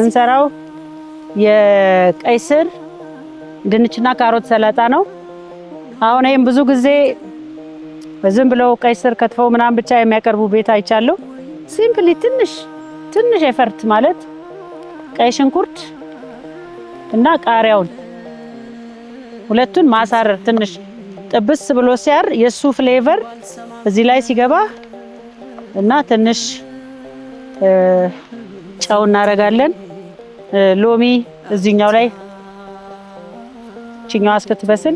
ምንሰራው የቀይ ስር ድንችና ካሮት ሰላጣ ነው። አሁን ይሄን ብዙ ጊዜ ዝም ብለው ቀይ ስር ከትፈው ምናምን ብቻ የሚያቀርቡ ቤት አይቻለሁ። ሲምፕሊ ትንሽ ኤፈርት ማለት ቀይ ሽንኩርት እና ቃሪያውን ሁለቱን ማሳረር ትንሽ ጥብስ ብሎ ሲያር የሱ ፍሌቨር እዚህ ላይ ሲገባ እና ትንሽ ጨው እናረጋለን። ሎሚ እዚህኛው ላይ ቺኛው አስከትበስል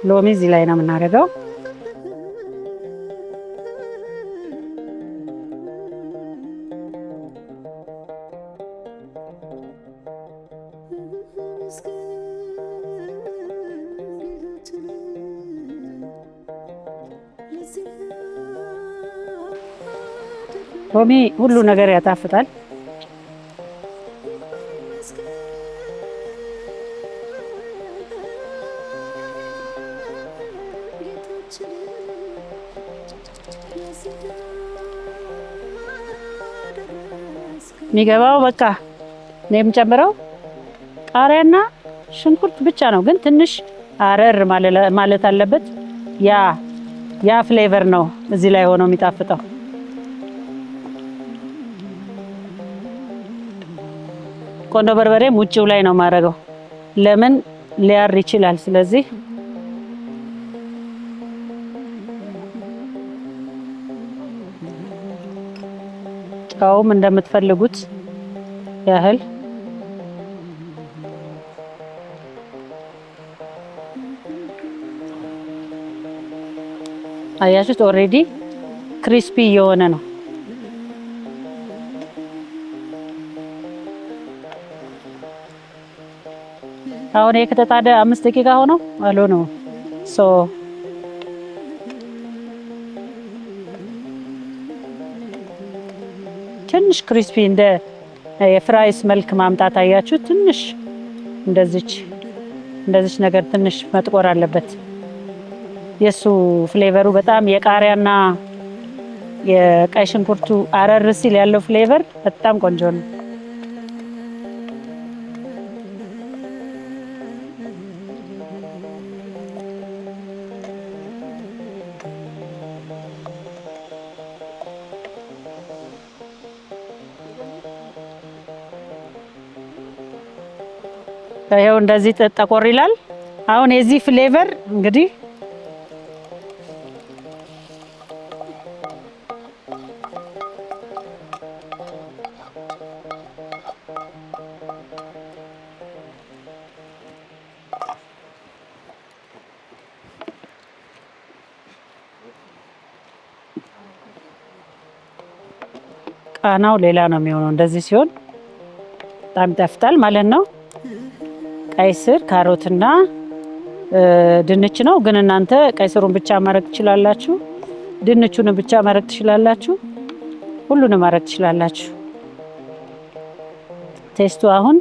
ሎሚ እዚህ ላይ ነው የምናደርገው። ሎሚ ሁሉ ነገር ያጣፍጣል። የሚገባው በቃ ነው የምጨምረው ቃሪያና ሽንኩርት ብቻ ነው፣ ግን ትንሽ አረር ማለት አለበት። ያ ፍሌቨር ነው እዚህ ላይ ሆኖ የሚጣፍጠው። ቆንጆ በርበሬ ውጪው ላይ ነው ማረገው፣ ለምን ሊያር ይችላል። ስለዚህ ጨውም እንደምትፈልጉት ያህል አያችሁት። ኦሬዲ ክሪስፒ የሆነ ነው። አሁን ከተጣደ 5 ደቂቃ ሆነው አልሆነው ትንሽ ክሪስፒ እንደ የፍራይስ መልክ ማምጣት አያችሁ። ትንሽ እንደዚች ነገር ትንሽ መጥቆር አለበት። የሱ ፍሌቨሩ በጣም የቃሪያና የቀይ ሽንኩርቱ አረር ሲል ያለው ፍሌቨር በጣም ቆንጆ ነው። ይሄው እንደዚህ ጠቆር ይላል። አሁን የዚህ ፍሌቨር እንግዲህ ቃናው ሌላ ነው የሚሆነው። እንደዚህ ሲሆን በጣም ይጣፍጣል ማለት ነው። ቀይ ስር ካሮትና ድንች ነው፣ ግን እናንተ ቀይ ስሩን ብቻ ማረግ ትችላላችሁ፣ ድንቹን ብቻ ማረግ ትችላላችሁ፣ ሁሉንም ማረግ ትችላላችሁ። ቴስቱ አሁን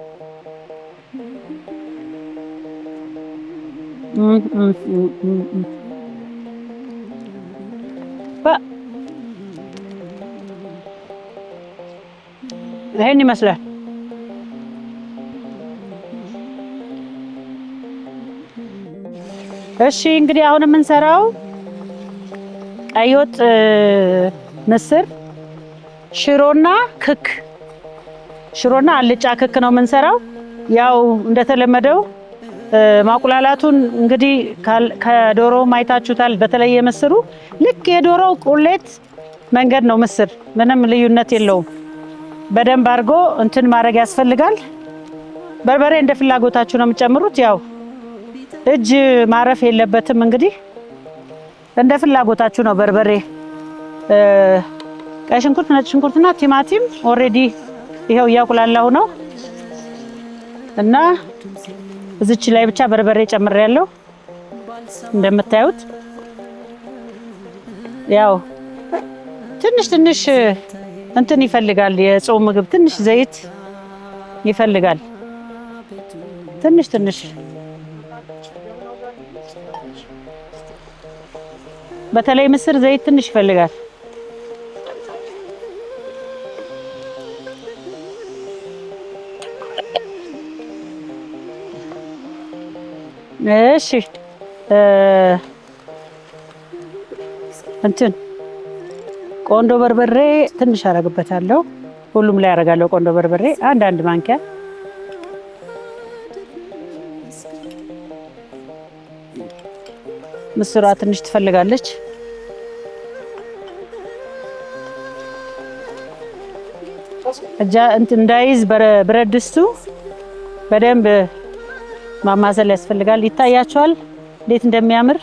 ይሄን ይመስላል። እሺ እንግዲህ አሁን የምንሰራው ቀይ ወጥ፣ ምስር፣ ሽሮና ክክ፣ ሽሮና አልጫ ክክ ነው የምንሰራው። ያው እንደተለመደው ማቁላላቱን እንግዲህ ከዶሮ ማይታችሁታል። በተለየ ምስሩ ልክ የዶሮው ቁሌት መንገድ ነው። ምስር ምንም ልዩነት የለውም። በደንብ አድርጎ እንትን ማድረግ ያስፈልጋል። በርበሬ እንደ ፍላጎታችሁ ነው የምትጨምሩት። ያው እጅ ማረፍ የለበትም። እንግዲህ እንደ ፍላጎታችሁ ነው። በርበሬ፣ ቀይ ሽንኩርት፣ ነጭ ሽንኩርትና ቲማቲም ኦሬዲ ይሄው እያቁላላሁ ነው እና እዚች ላይ ብቻ በርበሬ ጨምሬያለሁ። እንደምታዩት ያው ትንሽ ትንሽ እንትን ይፈልጋል። የጾም ምግብ ትንሽ ዘይት ይፈልጋል። ትንሽ ትንሽ በተለይ ምስር ዘይት ትንሽ ይፈልጋል። እሺ እንትን ቆንዶ በርበሬ ትንሽ አረግበታለሁ። ሁሉም ላይ አረጋለሁ። ቆንዶ በርበሬ አንድ ማንኪያ። ምስሯ ትንሽ ትፈልጋለች። እንዳይዝ ብረት ድስቱ በደንብ ማማሰል ያስፈልጋል። ይታያችኋል እንዴት እንደሚያምር።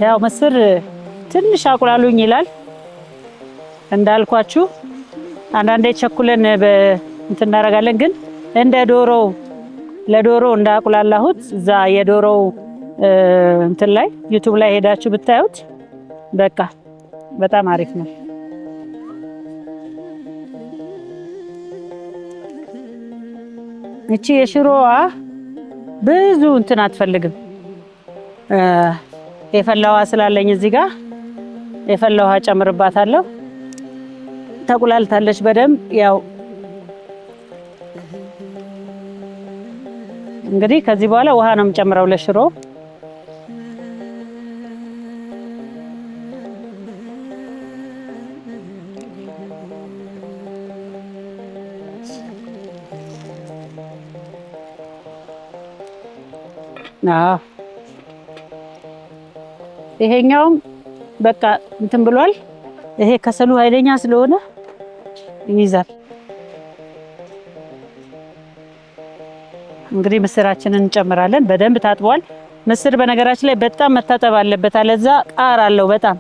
ያው ምስር ትንሽ አቁላሉኝ ይላል እንዳልኳችሁ። አንዳንዴ ቸኩለን እንትን እናደርጋለን። ግን እንደ ዶሮው ለዶሮ እንዳቁላላሁት እዛ የዶሮው እንትን ላይ ዩቲዩብ ላይ ሄዳችሁ ብታዩት በቃ በጣም አሪፍ ነው። እቺ የሽሮዋ ብዙ እንትን አትፈልግም። የፈላዋ ስላለኝ እዚህ ጋር የፈላዋ ጨምርባታለሁ። ተቁላልታለች በደንብ። ያው እንግዲህ ከዚህ በኋላ ውሃ ነው የምጨምረው ለሽሮ። ይሄኛውም በቃ እንትን ብሏል። ይሄ ከሰሉ ኃይለኛ ስለሆነ ይይዛል። እንግዲህ ምስራችንን እንጨምራለን። በደንብ ታጥቧል። ምስር በነገራችን ላይ በጣም መታጠብ አለበት፣ አለዛ ቃር አለው በጣም።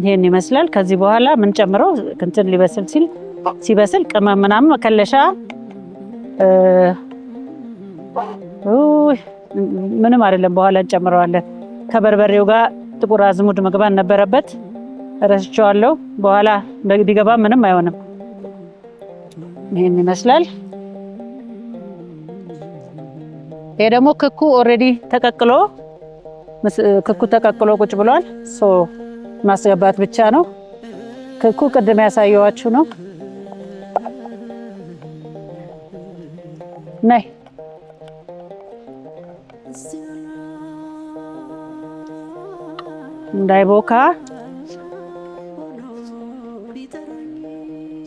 ይሄን ይመስላል። ከዚህ በኋላ ምን ጨምረው እንትን ሊበስል ሲበስል ቅመም ምናምን መከለሻ ምንም አይደለም። በኋላ እንጨምረዋለን። ከበርበሬው ጋር ጥቁር አዝሙድ መግባት ነበረበት፣ ረስቼዋለሁ። በኋላ ቢገባ ምንም አይሆንም። ይሄን ይመስላል። ይሄ ደግሞ ክኩ ኦሬዲ ተቀቅሎ ቁጭ ብሏል። ማስገባት ብቻ ነው። ክኩ ቅድም ያሳየዋችሁ ነው። ነይ እንዳይቦካ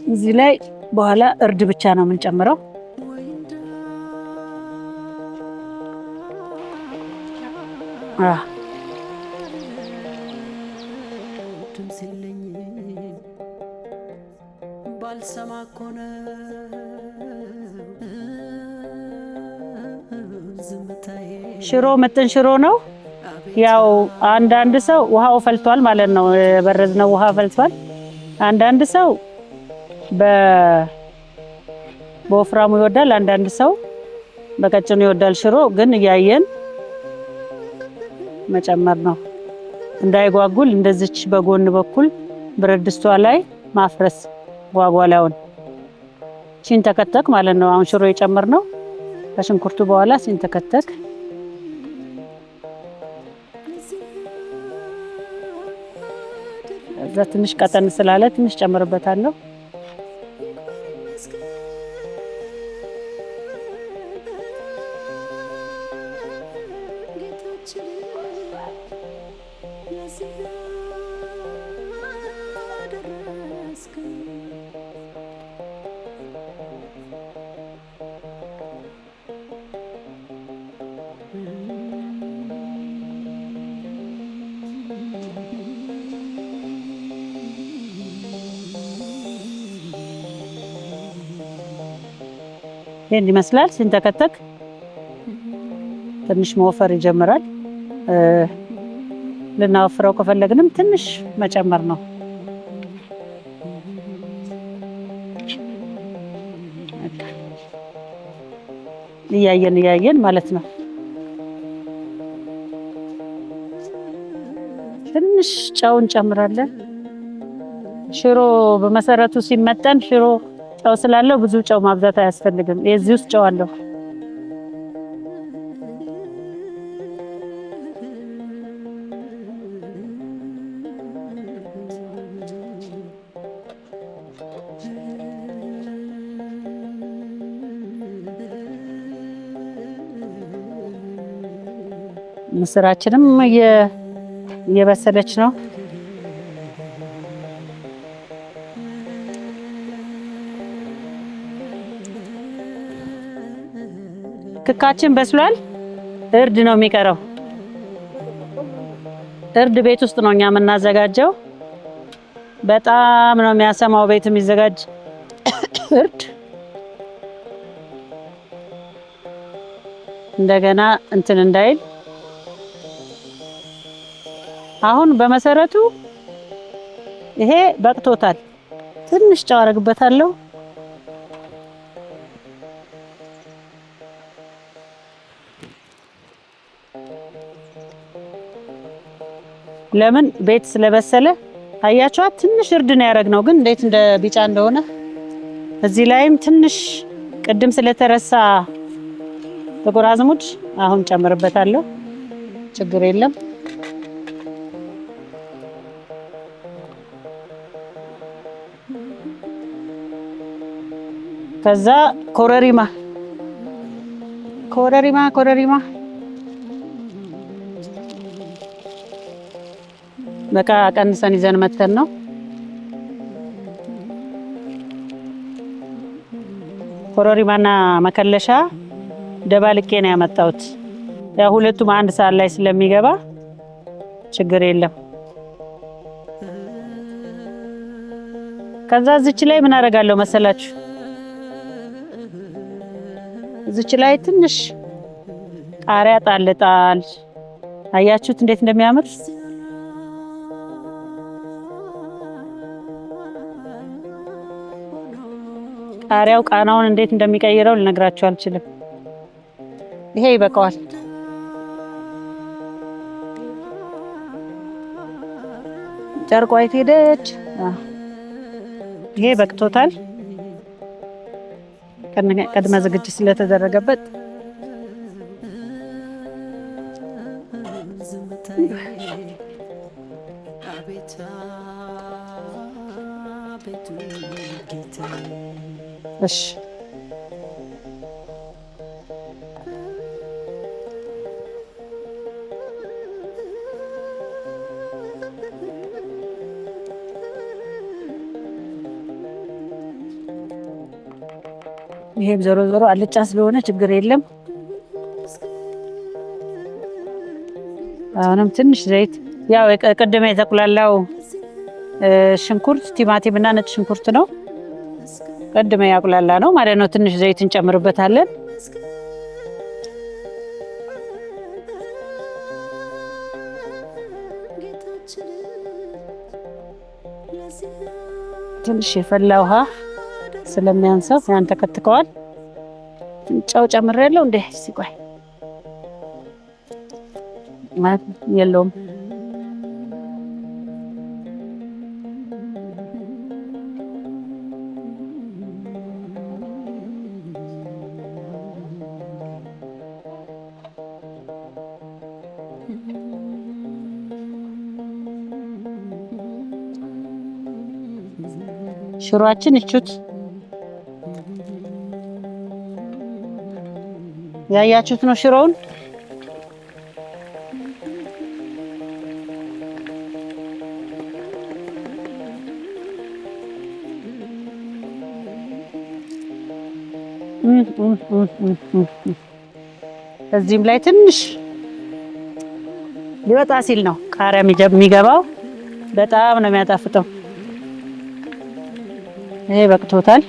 እዚህ ላይ በኋላ እርድ ብቻ ነው የምንጨምረው። ሽሮ ምጥን ሽሮ ነው። ያው አንዳንድ ሰው ውሃው ፈልቷል ማለት ነው። በረዝነው ውሃ ፈልቷል። አንዳንድ ሰው በወፍራሙ ይወዳል፣ አንዳንድ ሰው በቀጭኑ ይወዳል። ሽሮ ግን እያየን መጨመር ነው እንዳይጓጉል። እንደዚች በጎን በኩል ብረት ድስቷ ላይ ማፍረስ ጓጓላውን ሲንተከተክ ማለት ነው። አሁን ሽሮ የጨመርነው ከሽንኩርቱ በኋላ ሲንተከተክ እዛ ትንሽ ቀጠን ስላለ ትንሽ ጨምርበታለሁ። ይሄን ይመስላል። ሲንተከተክ ትንሽ መወፈር ይጀምራል። ልናወፍረው ከፈለግንም ትንሽ መጨመር ነው። እያየን ማለት ነው። ትንሽ ጨው እንጨምራለን። ሽሮ በመሰረቱ ሲመጠን ሽሮ ጨው ስላለው ብዙ ጨው ማብዛት አያስፈልግም። የዚህ ውስጥ ጨው አለው። ምስራችንም እየበሰለች ነው። ክካችን በስሏል። እርድ ነው የሚቀረው። እርድ ቤት ውስጥ ነው እኛ የምናዘጋጀው። በጣም ነው የሚያሰማው ቤት የሚዘጋጅ እርድ። እንደገና እንትን እንዳይል አሁን በመሰረቱ ይሄ በቅቶታል። ትንሽ ጨው አደርግበታለሁ። ለምን ቤት ስለበሰለ አያችኋት። ትንሽ እርድ ነው ያደረግነው፣ ግን እንዴት እንደ ቢጫ እንደሆነ እዚህ ላይም ትንሽ ቅድም ስለተረሳ ጥቁር አዝሙድ አሁን ጨምርበታለሁ። ችግር የለም። ከዛ ኮረሪማ በቃ ቀንሰን ይዘን መተን ነው። ኮረሪማና መከለሻ ደባልቄ ነው ያመጣሁት። ያ ሁለቱም አንድ ሰዓት ላይ ስለሚገባ ችግር የለም። ከዛ እዚች ላይ ምን አደርጋለሁ መሰላችሁ? እዚች ላይ ትንሽ ቃሪያ ጣል። አያችሁት እንዴት እንደሚያምር። ቃሪያው ቃናውን እንዴት እንደሚቀይረው ልነግራችሁ አልችልም። ይሄ ይበቃዋል። ጨርቋ የት ሄደች? ይሄ በቅቶታል። ቅድመ ዝግጅት ስለተደረገበት እሺ ይሄም ዞሮ አልጫ ስለሆነ ችግር የለም። አሁንም ትንሽ ዘይት ያው ቅድም የተቁላላው ሽንኩርት፣ ቲማቲም እና ነጭ ሽንኩርት ነው። ቀድመ ያቁላላ ነው ማለት ነው። ትንሽ ዘይት እንጨምርበታለን። ትንሽ የፈላ ውሃ ስለሚያንሰው ያን ተከትከዋል። ጨው ጨምሬያለሁ። እንዴ ሲቆይ የለውም። ሽሮአችን እቹት ያያችሁት ነው ሽሮውን። እዚህም ላይ ትንሽ ሊወጣ ሲል ነው ቃሪያ የሚገባው። በጣም ነው የሚያጣፍጠው። ይሄ በቅቶታል።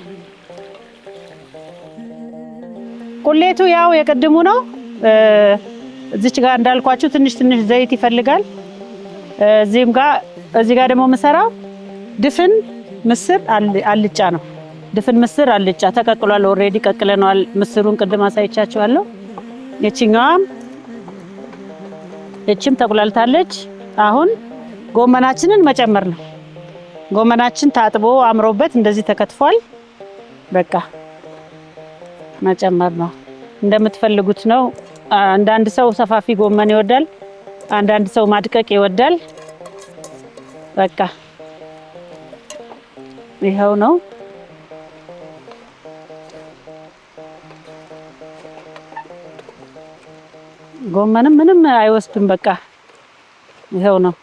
ቁሌቱ ያው የቅድሙ ነው። እዚች ጋር እንዳልኳችሁ ትንሽ ዘይት ይፈልጋል። እዚህ ጋር ደግሞ የምሰራው ድፍን ምስር አልጫ ነው። ድፍን ምስር አልጫ ተቀቅሏል። ኦሬዲ ቀቅለናል። ምስሩን ቅድም አሳይቻችኋለሁ። እቺም ተቁላልታለች። አሁን ጎመናችንን መጨመር ነው። ጎመናችን ታጥቦ አምሮበት እንደዚህ ተከትፏል። በቃ መጨመር ነው። እንደምትፈልጉት ነው። አንዳንድ ሰው ሰፋፊ ጎመን ይወዳል፣ አንዳንድ ሰው ማድቀቅ ይወዳል። በቃ ይሄው ነው። ጎመንም ምንም አይወስድም። በቃ ይሄው ነው።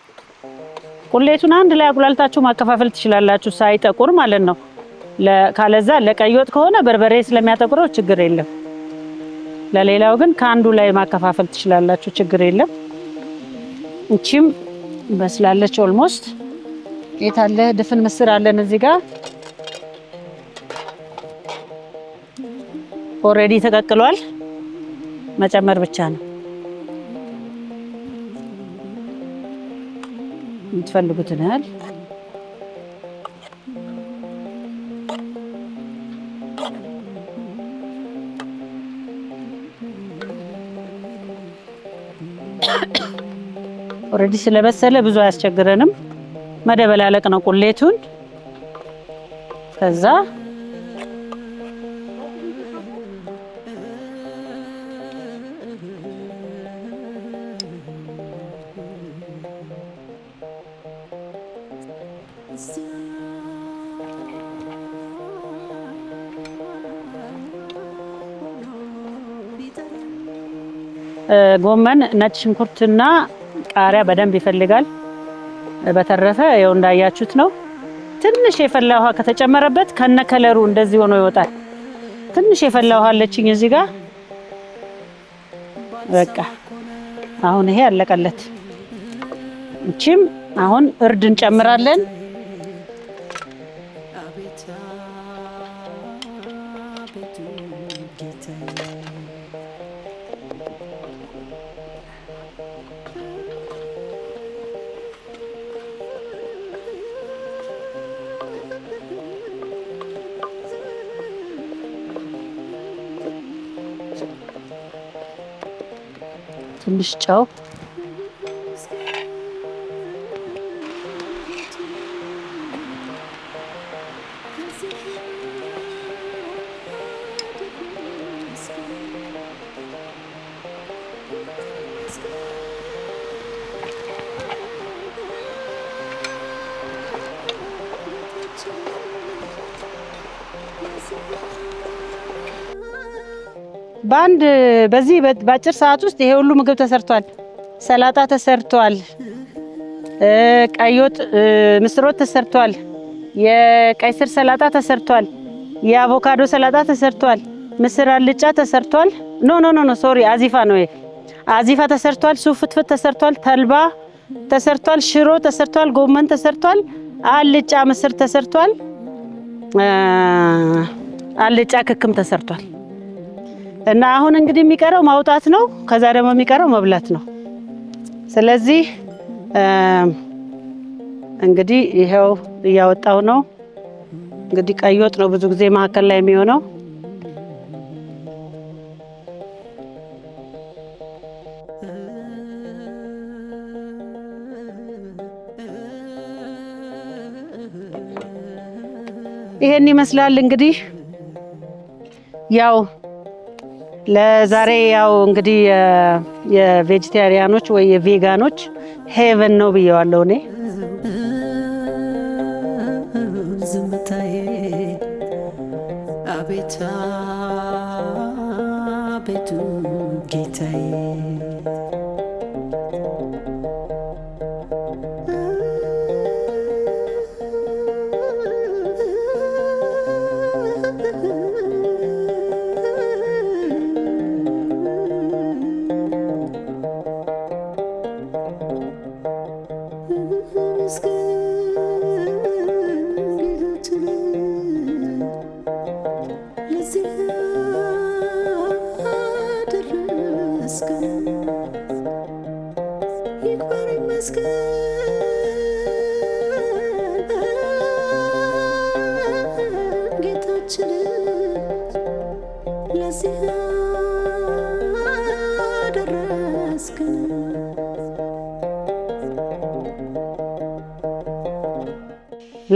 ቁሌቱን አንድ ላይ አቁላልታችሁ ማከፋፈል ትችላላችሁ፣ ሳይጠቁር ማለት ነው። ካለዛ ለቀይ ወጥ ከሆነ በርበሬ ስለሚያጠቁረው ችግር የለም። ለሌላው ግን ከአንዱ ላይ ማከፋፈል ትችላላችሁ፣ ችግር የለም። እቺም በስላለች ኦልሞስት። የታለ ድፍን ምስር አለን እዚህ ጋር ኦሬዲ ተቀቅሏል። መጨመር ብቻ ነው። የምትፈልጉትን ያህል ኦሬዲ ስለበሰለ ብዙ አያስቸግረንም። መደበላለቅ ነው ቁሌቱን። ከዛ ጎመን፣ ነጭ ሽንኩርትና ቃሪያ በደንብ ይፈልጋል። በተረፈ ይኸው እንዳያችሁት ነው። ትንሽ የፈላ ውሃ ከተጨመረበት ከነከለሩ እንደዚህ ሆኖ ይወጣል። ትንሽ የፈላ ውሃ አለችኝ እዚህ ጋር። በቃ አሁን ይሄ አለቀለት። እቺም አሁን እርድ እንጨምራለን። ትንሽ ጨው፣ በዚህ በአጭር ሰዓት ውስጥ ይሄ ሁሉ ምግብ ተሰርቷል። ሰላጣ ተሰርቷል። ቀይ ወጥ ምስር ወጥ ተሰርቷል። የቀይ ስር ሰላጣ ተሰርቷል። የአቮካዶ ሰላጣ ተሰርቷል። ምስር አልጫ ተሰርቷል። ኖ ሶሪ አዚፋ ነው። አዚፋ ተሰርቷል። ሱፍ ፍትፍት ተሰርቷል። ተልባ ተሰርቷል። ሽሮ ተሰርቷል። ጎመን ተሰርቷል። አልጫ ምስር ተሰርቷል። አልጫ ክክም ተሰርቷል። እና አሁን እንግዲህ የሚቀረው ማውጣት ነው። ከዛ ደግሞ የሚቀረው መብላት ነው። ስለዚህ እንግዲህ ይሄው እያወጣው ነው። እንግዲህ ቀይ ወጥ ነው ብዙ ጊዜ መሀከል ላይ የሚሆነው። ይሄን ይመስላል እንግዲህ ያው ለዛሬ ያው እንግዲህ የቬጂቴሪያኖች ወይ የቬጋኖች ሄቨን ነው ብየዋለሁ እኔ። ዝምታዬ አቤት አቤቱ ጌታዬ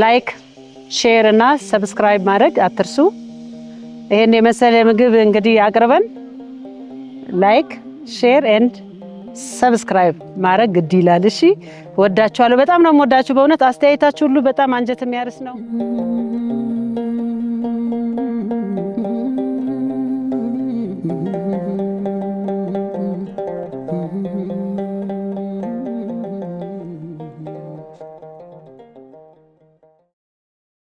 ላይክ ሼር እና ሰብስክራይብ ማድረግ አትርሱ። ይሄን የመሰለ ምግብ እንግዲህ አቅርበን ላይክ ሼር ኤንድ ሰብስክራይብ ማድረግ ግድ ይላል። እሺ ወዳችኋለሁ። በጣም ነው የምወዳችሁ በእውነት። አስተያየታችሁ ሁሉ በጣም አንጀት የሚያርስ ነው።